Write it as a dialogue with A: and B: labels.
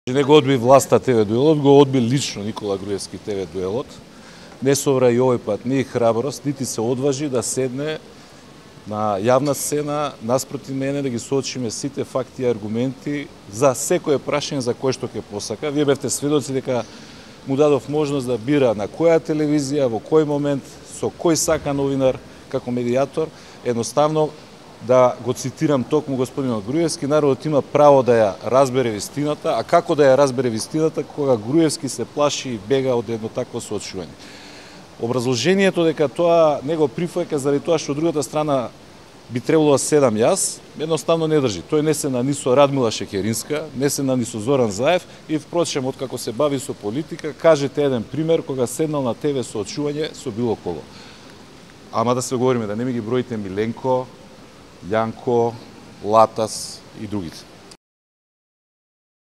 A: Не го одби власта ТВ дуелот, го одби лично Никола Груевски ТВ дуелот. Не собра и овој пат ни храброст, нити се одважи да седне на јавна сцена наспроти мене да ги соочиме сите факти и аргументи за секое прашање за кое што ќе посака. Вие бевте сведоци дека му дадов можност да бира на која телевизија, во кој момент, со кој сака новинар како медијатор, едноставно да го цитирам токму господинот Груевски, народот има право да ја разбере вистината, а како да ја разбере вистината кога Груевски се плаши и бега од едно такво соочување. Образложението дека тоа не го прифаќа заради тоа што од другата страна би требало да седам јас, едноставно не држи. Тој не се на ни со Радмила Шекеринска, не се на ни со Зоран Заев и впрочем, откако се бави со политика, кажете еден пример кога седнал на ТВ соочување со било кого. Ама да се говориме, да не ми ги броите Миленко, Јанко, Латас и другите.